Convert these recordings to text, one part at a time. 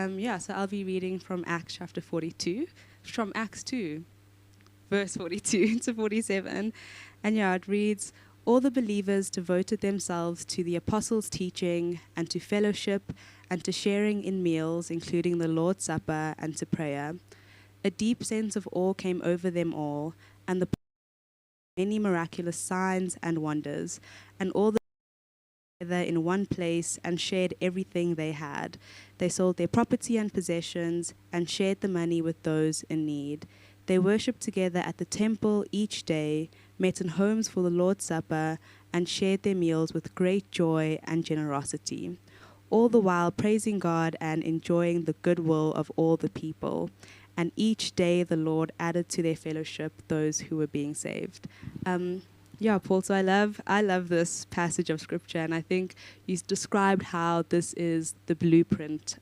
So I'll be reading from Acts chapter 42, from Acts 2, verse 42 to 47. And it reads, "All the believers devoted themselves to the apostles' teaching and to fellowship and to sharing in meals, including the Lord's Supper and to prayer. A deep sense of awe came over them all, and the many miraculous signs and wonders, and all the together in one place and shared everything they had. They sold their property and possessions and shared the money with those in need. They worshipped together at the temple each day, met in homes for the Lord's Supper, and shared their meals with great joy and generosity, all the while praising God and enjoying the goodwill of all the people. And each day the Lord added to their fellowship those who were being saved." Paul, so I love this passage of scripture, and I think you described how this is the blueprint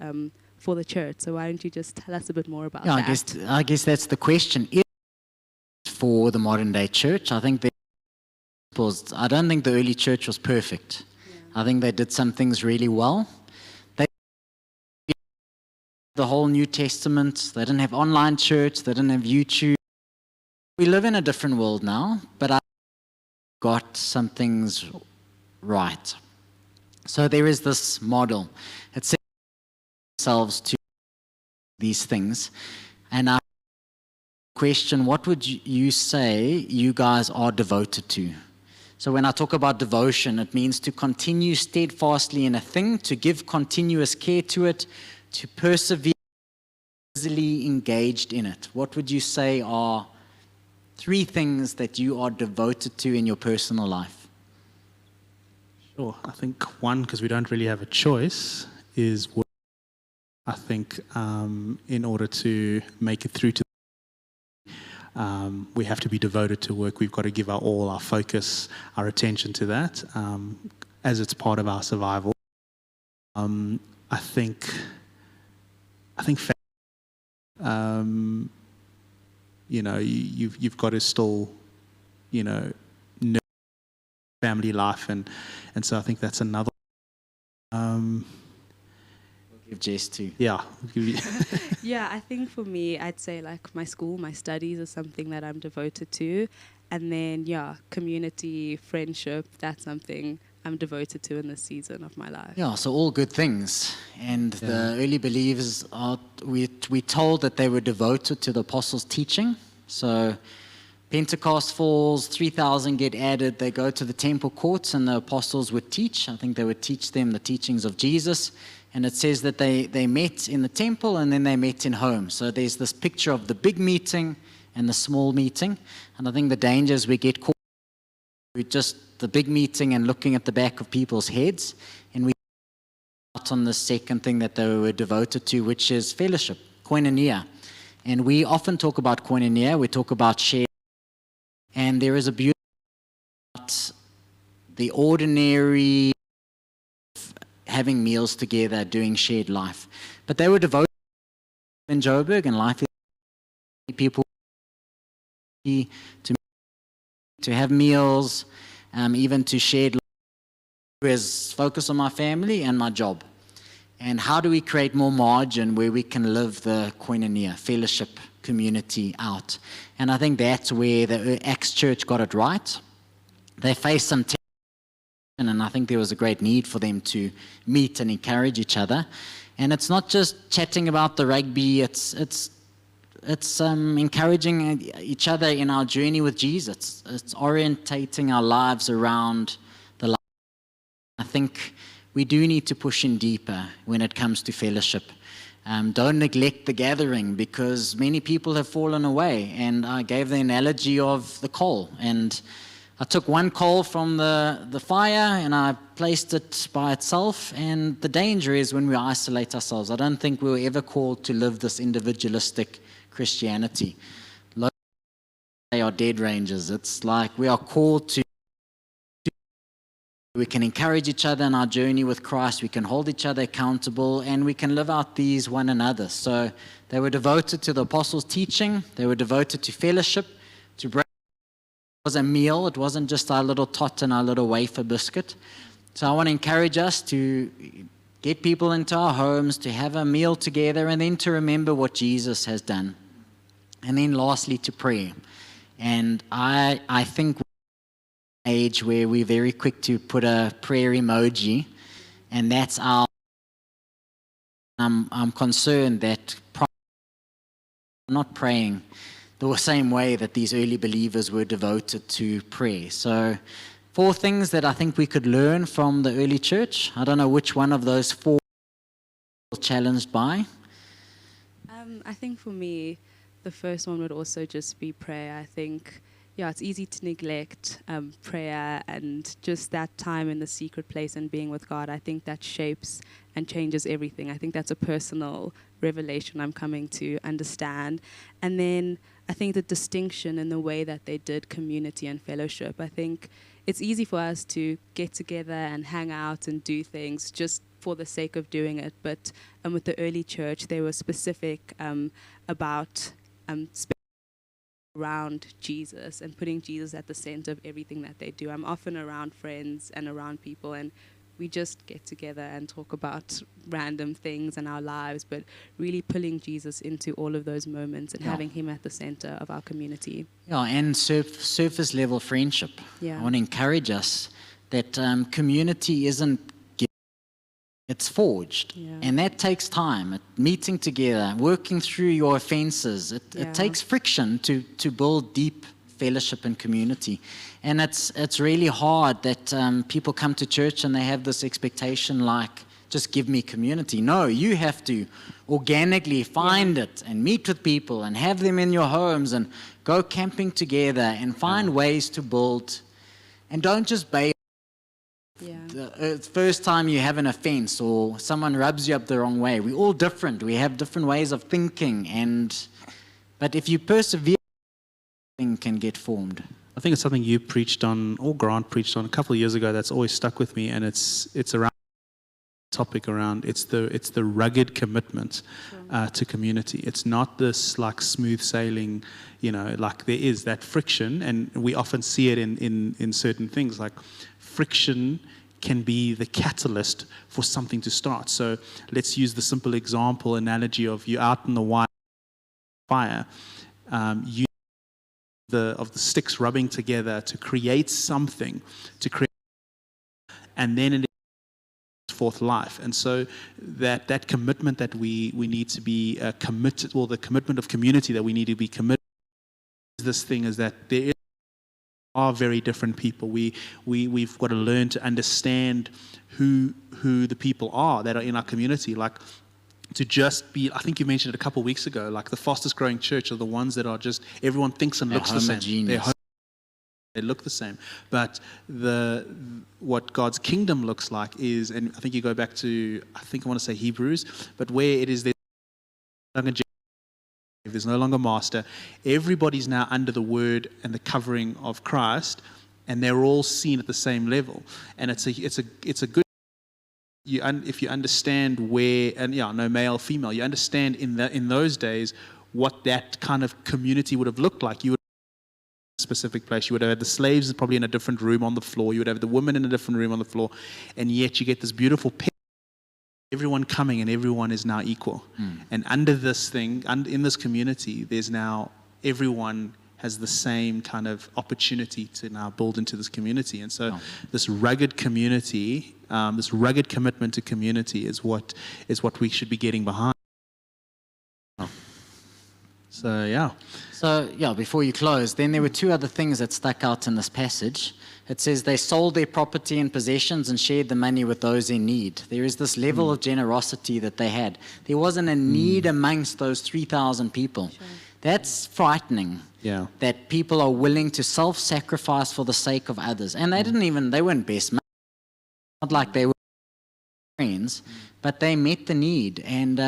for the church. So why don't you just tell us a bit more about that? I guess that's the question. For the modern day church, I don't think the early church was perfect. Yeah. I think they did some things really well. The whole New Testament, they didn't have online church, they didn't have YouTube. We live in a different world now, but I got some things right. So there is this model. It says themselves to these things. And I question, what would you say you guys are devoted to? So when I talk about devotion, it means to continue steadfastly in a thing, to give continuous care to it, to persevere, busily engaged in it. What would you say are 3 things that you are devoted to in your personal life? Sure. I think one, because we don't really have a choice, is work. I think in order to make it through to we have to be devoted to work. We've got to give our all, our focus, our attention to that, as it's part of our survival. I think you've got to still, know family life, and so I think that's another. We'll give Jess too. Yeah. Yeah, I think for me, I'd say like my school, my studies is something that I'm devoted to, and then community, friendship, that's something I'm devoted to in this season of my life. Yeah, so all good things. And the early believers, we're told that they were devoted to the apostles' teaching. So Pentecost falls, 3,000 get added. They go to the temple courts and the apostles would teach. I think they would teach them the teachings of Jesus. And it says that they met in the temple and then they met in homes. So there's this picture of the big meeting and the small meeting. And I think the danger is we get caught with just the big meeting and looking at the back of people's heads, and we out on the second thing that they were devoted to, which is fellowship, koinonia. And we often talk about koinonia, we talk about share, and there is a beauty about the ordinary of having meals together, doing shared life. But they were devoted in Joburg, and life is people to have meals, even to share, is focus on my family and my job. And how do we create more margin where we can live the koinonia, fellowship, community out? And I think that's where the Acts church got it right. They faced some tension, and I think there was a great need for them to meet and encourage each other. And it's not just chatting about the rugby, it's encouraging each other in our journey with Jesus. It's orientating our lives around the life. I think we do need to push in deeper when it comes to fellowship. Don't neglect the gathering, because many people have fallen away. And I gave the analogy of the coal. And I took one coal from the fire and I placed it by itself. And the danger is when we isolate ourselves. I don't think we were ever called to live this individualistic Christianity. They are dead rangers. It's like we are called to, we can encourage each other in our journey with Christ, we can hold each other accountable, and we can live out these one another. So they were devoted to the apostles' teaching, they were devoted to fellowship, to break. It was a meal, it wasn't just our little tot and our little wafer biscuit. So I want to encourage us to get people into our homes, to have a meal together, and then to remember what Jesus has done. And then lastly, to pray. And I think we're in an age where we're very quick to put a prayer emoji, and that's our... I'm concerned that not praying the same way that these early believers were devoted to prayer. So 4 things that I think we could learn from the early church. I don't know which one of those 4 you're challenged by. I think for me, the first one would also just be prayer. I think, yeah, it's easy to neglect prayer and just that time in the secret place and being with God. I think that shapes and changes everything. I think that's a personal revelation I'm coming to understand. And then I think the distinction in the way that they did community and fellowship. I think it's easy for us to get together and hang out and do things just for the sake of doing it. But with the early church, they were specific about around Jesus and putting Jesus at the center of everything that they do. I'm often around friends and around people, and we just get together and talk about random things in our lives, but really pulling Jesus into all of those moments and having him at the center of our community. Yeah, and surface level friendship. Yeah. I want to encourage us that community isn't given, it's forged. Yeah. And that takes time. Meeting together, working through your offenses. It takes friction to build deep fellowship and community. And it's really hard that people come to church and they have this expectation like, just give me community. No, you have to organically find it and meet with people and have them in your homes and go camping together and find ways to build. And don't just bait. The first time you have an offense or someone rubs you up the wrong way. We're all different. We have different ways of thinking. But if you persevere, thing can get formed. I think it's something you preached on, or Grant preached on a couple of years ago that's always stuck with me, and it's around topic around it's the rugged commitment to community. It's not this like smooth sailing, like there is that friction, and we often see it in certain things. Like friction can be the catalyst for something to start. So let's use the simple example analogy of you out in the fire. You of the sticks rubbing together to create something, and then it forth life. And so that commitment that we need to be committed, or the commitment of community that we need to be committed to, this thing is that there are very different people. We've got to learn to understand who the people are that are in our community. Like, to just be, I think you mentioned it a couple of weeks ago, like the fastest growing church are the ones that are just, everyone thinks and looks the same. They look the same. But what God's kingdom looks like is, and I think you go back to, I want to say Hebrews, but where it is there's no longer master, everybody's now under the word and the covering of Christ, and they're all seen at the same level. And it's a good, if you understand where, and no male, female, you understand in those days what that kind of community would have looked like. You would have a specific place. You would have had the slaves probably in a different room on the floor. You would have the women in a different room on the floor. And yet you get this beautiful picture. Everyone coming and everyone is now equal. And under this thing, in this community, there's now everyone has the same kind of opportunity to now build into this community. And so this rugged community, this rugged commitment to community is what we should be getting behind. So before you close, then there were 2 other things that stuck out in this passage. It says they sold their property and possessions and shared the money with those in need. There is this level of generosity that they had. There wasn't a need amongst those 3,000 people. Sure. That's frightening. Yeah. That people are willing to self-sacrifice for the sake of others. And they weren't best mates. Not like they were friends, but they met the need. And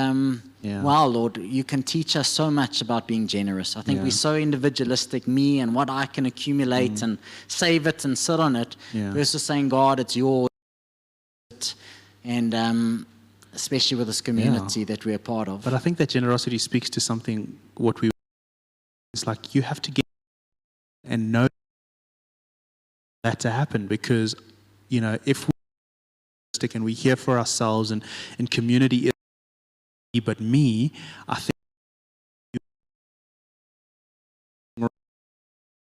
wow, Lord, you can teach us so much about being generous. I think we're so individualistic, me and what I can accumulate and save it and sit on it, versus saying, God, it's yours. And especially with this community that we're a part of. But I think that generosity speaks to something, it's like you have to get and know that to happen, because if we and we hear for ourselves, and community is me, but me, I think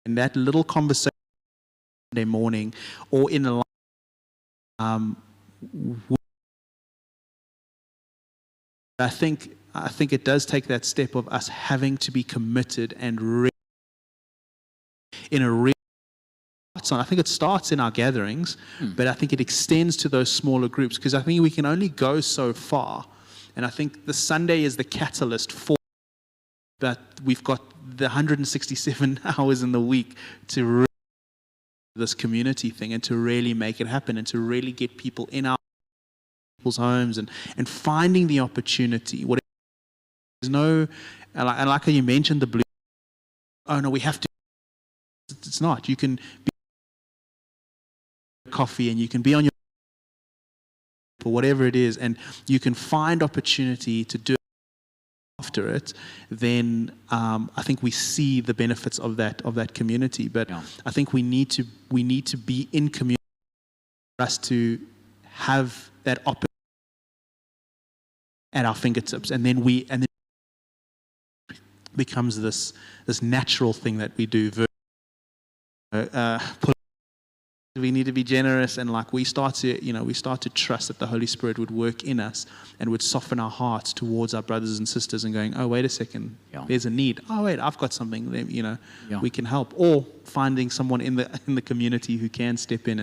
in that little conversation Monday morning or in a I think it does take that step of us having to be committed and in a real. I think it starts in our gatherings, but I think it extends to those smaller groups, because I think we can only go so far. And I think the Sunday is the catalyst for that. We've got the 167 hours in the week to really this community thing and to really make it happen and to really get people in our people's homes and finding the opportunity. There's no, and like you mentioned, the blue. Oh no, we have to. It's not. You can be coffee and you can be on your or whatever it is, and you can find opportunity to do it after it. Then I think we see the benefits of that community. But yeah. I think we need to be in community for us to have that opportunity at our fingertips, and then becomes this natural thing that we do. We need to be generous, and like we start to trust that the Holy Spirit would work in us and would soften our hearts towards our brothers and sisters, and going, oh wait a second, there's a need. Oh wait, I've got something. We can help, or finding someone in the community who can step in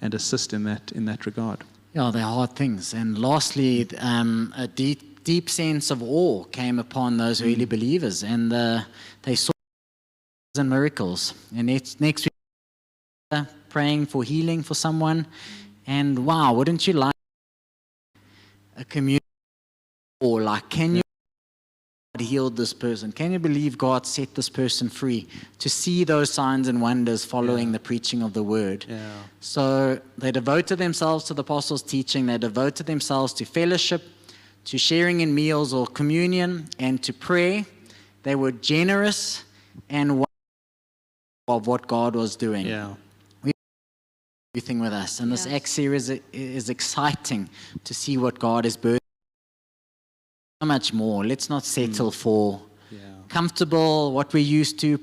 and assist in that regard. Yeah, they're hard things. And lastly, a deep sense of awe came upon those early believers, and they saw and miracles. And next week, praying for healing for someone, and wow, wouldn't you like a community, or like, can you God healed this person? Can you believe God set this person free? To see those signs and wonders following the preaching of the word. Yeah. So they devoted themselves to the apostles' teaching. They devoted themselves to fellowship, to sharing in meals or communion, and to prayer. They were generous and of what God was doing. Yeah. Everything with us. And this Acts series is exciting to see what God is birthing. So much more. Let's not settle for comfortable, what we're used to,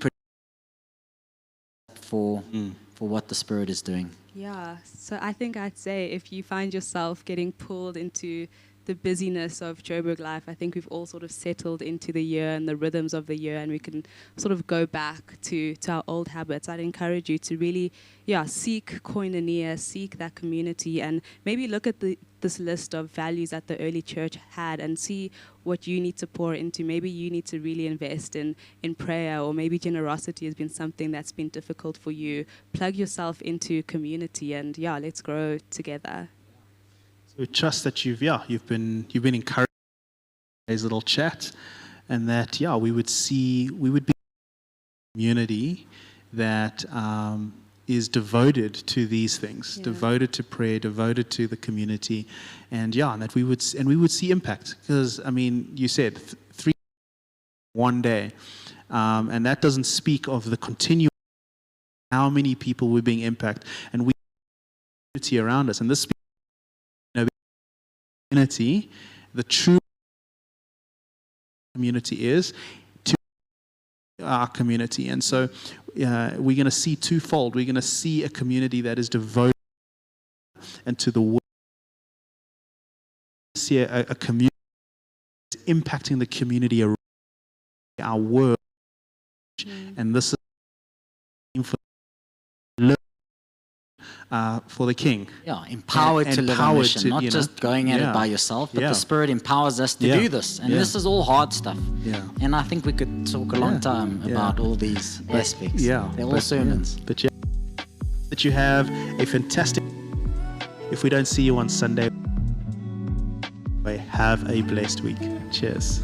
for what the Spirit is doing. Yeah, so I think I'd say if you find yourself getting pulled into the busyness of Joburg life, I think we've all sort of settled into the year and the rhythms of the year, and we can sort of go back to our old habits. I'd encourage you to really, seek koinonia, seek that community, and maybe look at this list of values that the early church had and see what you need to pour into. Maybe you need to really invest in prayer, or maybe generosity has been something that's been difficult for you. Plug yourself into community, and let's grow together. We trust that you've been encouraged by today's little chat, and that we would be a community that is devoted to these things, devoted to prayer, devoted to the community, and that we would see impact. Because I mean, you said 3 one day, and that doesn't speak of the continuum. How many people we're being impacted, and we community around us, and this. Community, the true community is to our community. And so we're going to see twofold. We're going to see a community that is devoted and to the word. See a community that's impacting the community around our world. And this is for the King. Yeah, empowered to live on mission, not just going at it by yourself, but the Spirit empowers us to do this. And this is all hard stuff. Yeah. And I think we could talk a long time about all these aspects. Yeah. They're all sermons. But that you have a fantastic, if we don't see you on Sunday, have a blessed week. Cheers.